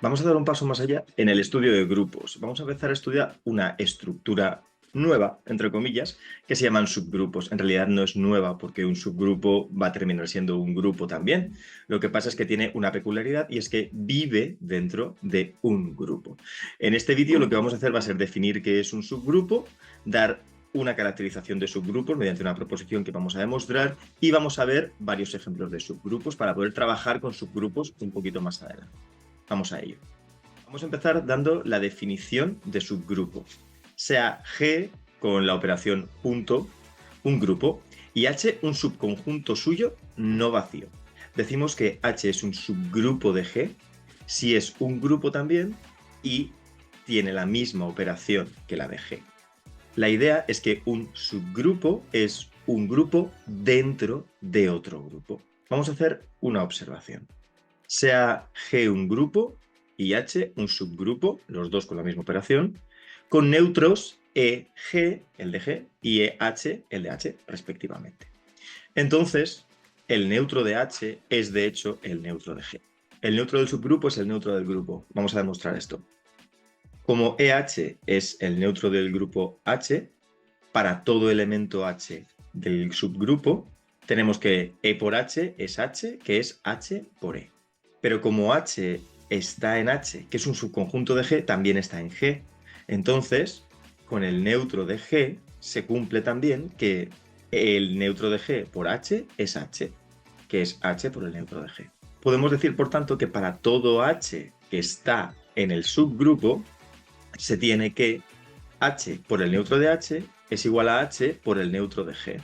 Vamos a dar un paso más allá en el estudio de grupos. Vamos a empezar a estudiar una estructura nueva, entre comillas, que se llaman subgrupos. En realidad no es nueva porque un subgrupo va a terminar siendo un grupo también. Lo que pasa es que tiene una peculiaridad y es que vive dentro de un grupo. En este vídeo lo que vamos a hacer va a ser definir qué es un subgrupo, dar una caracterización de subgrupos mediante una proposición que vamos a demostrar y vamos a ver varios ejemplos de subgrupos para poder trabajar con subgrupos un poquito más adelante. Vamos a ello. Vamos a empezar dando la definición de subgrupo. Sea G con la operación punto, un grupo, y H un subconjunto suyo no vacío. Decimos que H es un subgrupo de G si es un grupo también y tiene la misma operación que la de G. La idea es que un subgrupo es un grupo dentro de otro grupo. Vamos a hacer una observación. Sea G un grupo y H un subgrupo, los dos con la misma operación, con neutros EG, el de G, y EH, el de H, respectivamente. Entonces, el neutro de H es de hecho el neutro de G. El neutro del subgrupo es el neutro del grupo. Vamos a demostrar esto. Como EH es el neutro del grupo H, para todo elemento H del subgrupo, tenemos que E por H es H, que es H por E. Pero como H está en H, que es un subconjunto de G, también está en G. Entonces, con el neutro de G se cumple también que el neutro de G por H es H, que es H por el neutro de G. Podemos decir, por tanto, que para todo H que está en el subgrupo, se tiene que H por el neutro de H es igual a H por el neutro de G.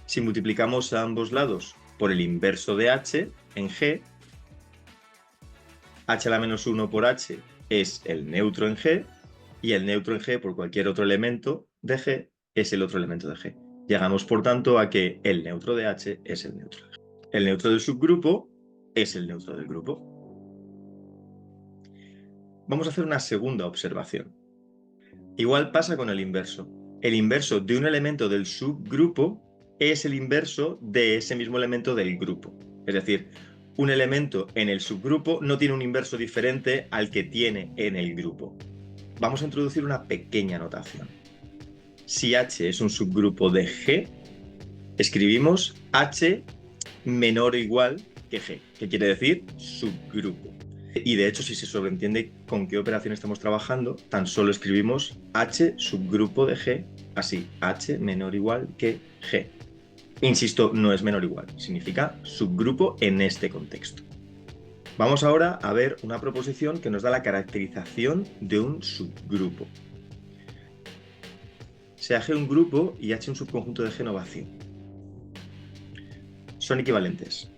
Si multiplicamos a ambos lados por el inverso de H en G, H a la menos 1 por H es el neutro en G, y el neutro en G por cualquier otro elemento de G es el otro elemento de G. Llegamos, por tanto, a que el neutro de H es el neutro de G. El neutro del subgrupo es el neutro del grupo. Vamos a hacer una segunda observación. Igual pasa con el inverso. El inverso de un elemento del subgrupo es el inverso de ese mismo elemento del grupo. Es decir, un elemento en el subgrupo no tiene un inverso diferente al que tiene en el grupo. Vamos a introducir una pequeña notación. Si H es un subgrupo de G, escribimos H menor o igual que G, que quiere decir subgrupo. Y de hecho, si se sobreentiende con qué operación estamos trabajando, tan solo escribimos H subgrupo de G, así, H menor o igual que G. Insisto, no es menor o igual, significa subgrupo en este contexto. Vamos ahora a ver una proposición que nos da la caracterización de un subgrupo. Sea G un grupo y H un subconjunto de G no vacío. Son equivalentes.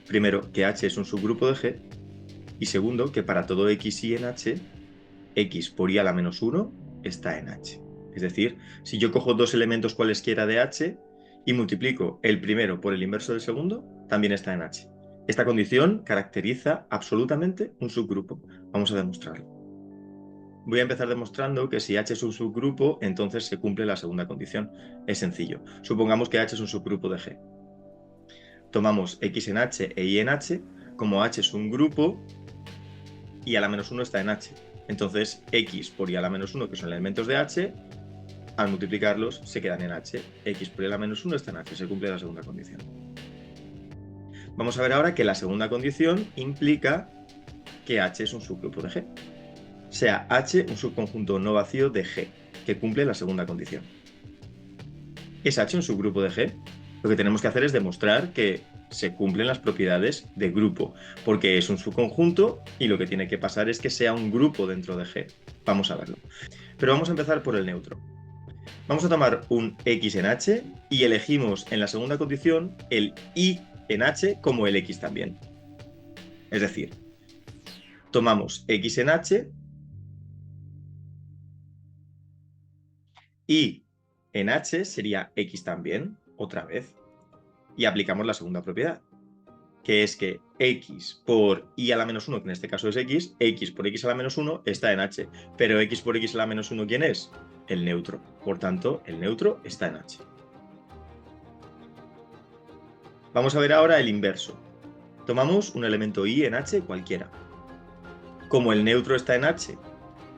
Primero, que H es un subgrupo de G, y segundo, que para todo X y en H, X por Y a la menos 1 está en H. Es decir, si yo cojo dos elementos cualesquiera de H y multiplico el primero por el inverso del segundo, también está en H. Esta condición caracteriza absolutamente un subgrupo. Vamos a demostrarlo. Voy a empezar demostrando que si H es un subgrupo, entonces se cumple la segunda condición. Es sencillo. Supongamos que H es un subgrupo de G. Tomamos X en H e Y en H. Como H es un grupo, Y a la menos 1 está en H. Entonces, X por Y a la menos 1, que son elementos de H, al multiplicarlos se quedan en H. X por Y a la menos 1 está en H. Se cumple la segunda condición. Vamos a ver ahora que la segunda condición implica que H es un subgrupo de G. Sea H un subconjunto no vacío de G, que cumple la segunda condición. ¿Es H un subgrupo de G? Lo que tenemos que hacer es demostrar que se cumplen las propiedades de grupo, porque es un subconjunto y lo que tiene que pasar es que sea un grupo dentro de G. Vamos a verlo. Pero vamos a empezar por el neutro. Vamos a tomar un X en H y elegimos en la segunda condición el Y en H como el X también. Es decir, tomamos X en H, y en H sería X también, otra vez, y aplicamos la segunda propiedad, que es que X por Y a la menos 1, que en este caso es X, X por X a la menos 1 está en H, pero X por X a la menos 1, ¿quién es? El neutro. Por tanto, el neutro está en H. Vamos a ver ahora el inverso. Tomamos un elemento i en H cualquiera. Como el neutro está en H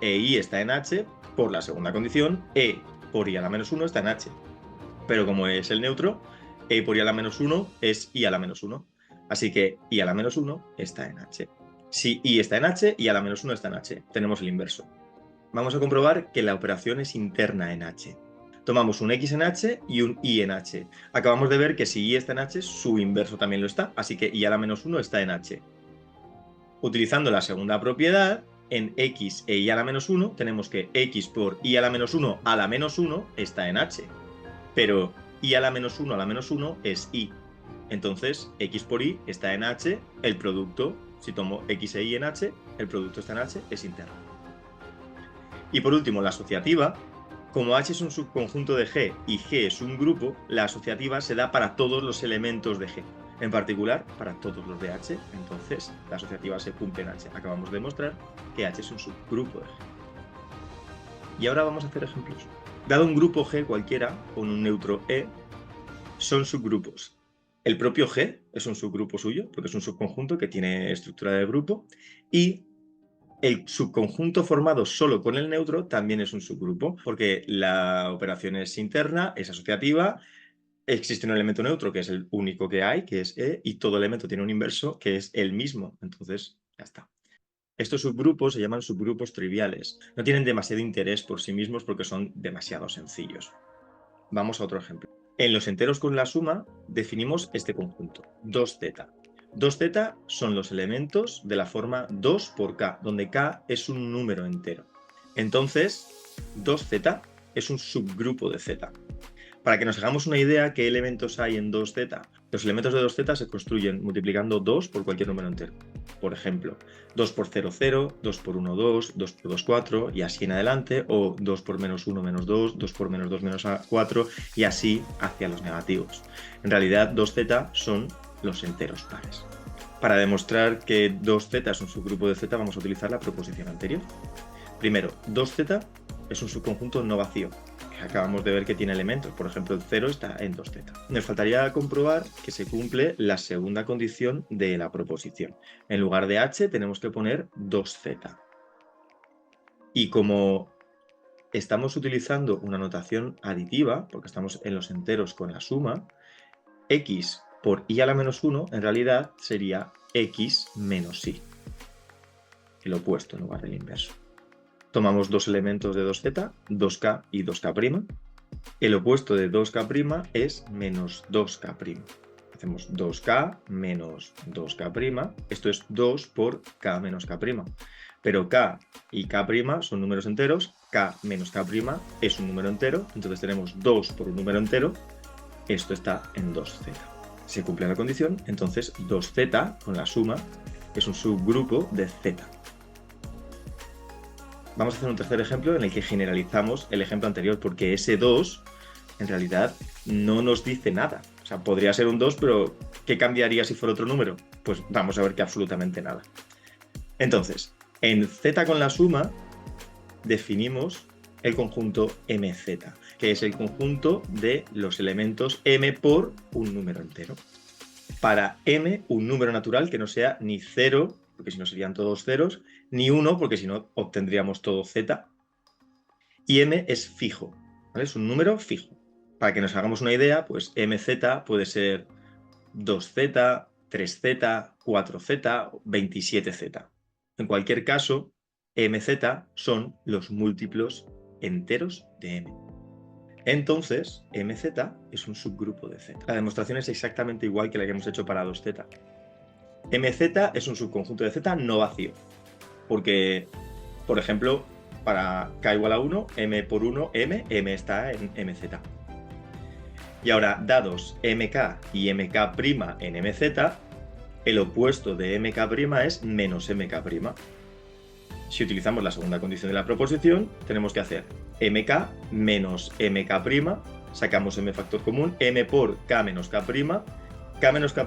e i está en H, por la segunda condición, e por i a la menos 1 está en H. Pero como es el neutro, e por i a la menos 1 es i a la menos 1. Así que i a la menos 1 está en H. Si i está en H, i a la menos 1 está en H. Tenemos el inverso. Vamos a comprobar que la operación es interna en H. Tomamos un x en H y un y en H. Acabamos de ver que si y está en H, su inverso también lo está, así que y a la menos 1 está en H. Utilizando la segunda propiedad, en x e y a la menos 1, tenemos que x por y a la menos 1 a la menos 1 está en H. Pero y a la menos 1 es y. Entonces, x por y está en H, el producto, si tomo x e y en H, el producto está en H, es interno. Y por último, la asociativa. Como H es un subconjunto de G y G es un grupo, la asociativa se da para todos los elementos de G. En particular, para todos los de H, entonces la asociativa se cumple en H. Acabamos de demostrar que H es un subgrupo de G. Y ahora vamos a hacer ejemplos. Dado un grupo G cualquiera, con un neutro E, son subgrupos. El propio G es un subgrupo suyo, porque es un subconjunto que tiene estructura de grupo, y el subconjunto formado solo con el neutro también es un subgrupo, porque la operación es interna, es asociativa, existe un elemento neutro que es el único que hay, que es E, y todo elemento tiene un inverso que es el mismo. Entonces, ya está. Estos subgrupos se llaman subgrupos triviales. No tienen demasiado interés por sí mismos porque son demasiado sencillos. Vamos a otro ejemplo. En los enteros con la suma definimos este conjunto, 2z. 2z son los elementos de la forma 2 por k, donde k es un número entero. Entonces, 2z es un subgrupo de z. Para que nos hagamos una idea qué elementos hay en 2z, los elementos de 2z se construyen multiplicando 2 por cualquier número entero. Por ejemplo, 2 por 0, 0, 2 por 1, 2, 2 por 2, 4 y así en adelante, o 2 por menos 1, menos 2, 2 por menos 2, menos 4 y así hacia los negativos. En realidad, 2z son los enteros pares. Para demostrar que 2z es un subgrupo de z, vamos a utilizar la proposición anterior. Primero, 2z es un subconjunto no vacío. Acabamos de ver que tiene elementos, por ejemplo el 0 está en 2z. Nos faltaría comprobar que se cumple la segunda condición de la proposición. En lugar de h tenemos que poner 2z. Y como estamos utilizando una notación aditiva, porque estamos en los enteros con la suma, x por y a la menos 1 en realidad sería x menos y. El opuesto en lugar del inverso. Tomamos dos elementos de 2z, 2k y 2k'. El opuesto de 2k' es menos 2k'. Hacemos 2k menos 2k'. Esto es 2 por k menos k'. Pero k y k' son números enteros. K menos k' es un número entero. Entonces tenemos 2 por un número entero. Esto está en 2z. Se cumple la condición. Entonces 2z con la suma es un subgrupo de z. Vamos a hacer un tercer ejemplo en el que generalizamos el ejemplo anterior, porque ese 2 en realidad no nos dice nada. O sea, podría ser un 2, pero ¿qué cambiaría si fuera otro número? Pues vamos a ver que absolutamente nada. Entonces, en z con la suma definimos el conjunto mz, que es el conjunto de los elementos m por un número entero. Para m, un número natural que no sea ni 0, porque si no serían todos ceros, ni 1, porque si no obtendríamos todo z. Y m es fijo, ¿vale? Es un número fijo. Para que nos hagamos una idea, pues mz puede ser 2z, 3z, 4z, 27z. En cualquier caso, mz son los múltiplos enteros de m. Entonces, mz es un subgrupo de z. La demostración es exactamente igual que la que hemos hecho para 2z. mz es un subconjunto de z no vacío. Porque, por ejemplo, para k igual a 1, m por 1, m está en mz. Y ahora, dados mk y mk' en mz, el opuesto de mk' es menos mk'. Si utilizamos la segunda condición de la proposición, tenemos que hacer mk menos mk', sacamos m factor común, m por k menos k', k menos k'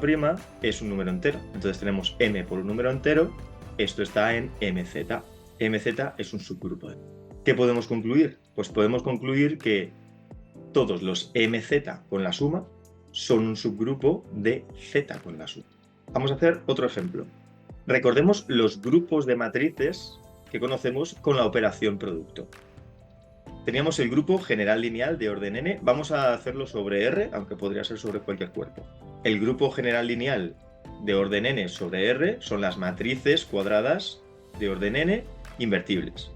es un número entero, entonces tenemos m por un número entero, esto está en mz. Mz es un subgrupo. ¿Qué podemos concluir? Pues podemos concluir que todos los mz con la suma son un subgrupo de z con la suma. Vamos a hacer otro ejemplo. Recordemos los grupos de matrices que conocemos con la operación producto. Teníamos el grupo general lineal de orden n. Vamos a hacerlo sobre R, aunque podría ser sobre cualquier cuerpo. El grupo general lineal de orden n sobre R son las matrices cuadradas de orden n invertibles.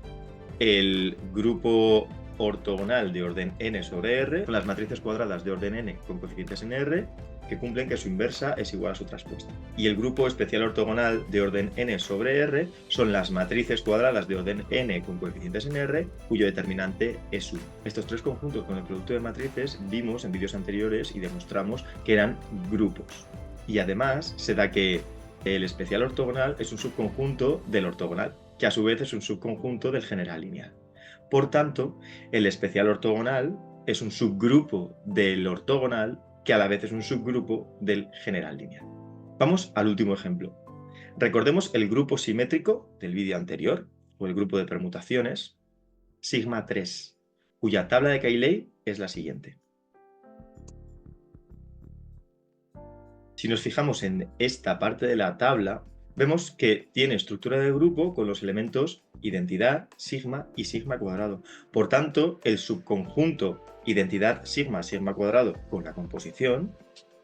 El grupo ortogonal de orden n sobre R son las matrices cuadradas de orden n con coeficientes en R que cumplen que su inversa es igual a su traspuesta. Y el grupo especial ortogonal de orden n sobre R son las matrices cuadradas de orden n con coeficientes en R cuyo determinante es 1. Estos tres conjuntos con el producto de matrices vimos en vídeos anteriores y demostramos que eran grupos. Y además se da que el especial ortogonal es un subconjunto del ortogonal, que a su vez es un subconjunto del general lineal. Por tanto, el especial ortogonal es un subgrupo del ortogonal que a la vez es un subgrupo del general lineal. Vamos al último ejemplo. Recordemos el grupo simétrico del vídeo anterior, o el grupo de permutaciones, sigma 3, cuya tabla de Cayley es la siguiente. Si nos fijamos en esta parte de la tabla, vemos que tiene estructura de grupo con los elementos identidad, sigma y sigma cuadrado. Por tanto, el subconjunto identidad, sigma, sigma cuadrado con la composición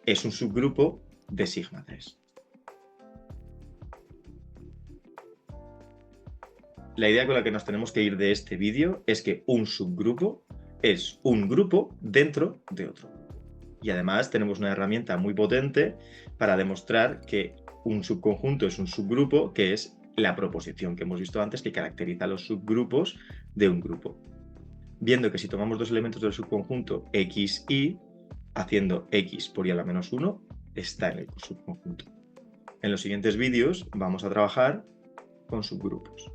es un subgrupo de sigma 3. La idea con la que nos tenemos que ir de este vídeo es que un subgrupo es un grupo dentro de otro. Y además tenemos una herramienta muy potente para demostrar que un subconjunto es un subgrupo, que es la proposición que hemos visto antes que caracteriza los subgrupos de un grupo. Viendo que si tomamos dos elementos del subconjunto x, y, haciendo x por y a la menos 1, está en el subconjunto. En los siguientes vídeos vamos a trabajar con subgrupos.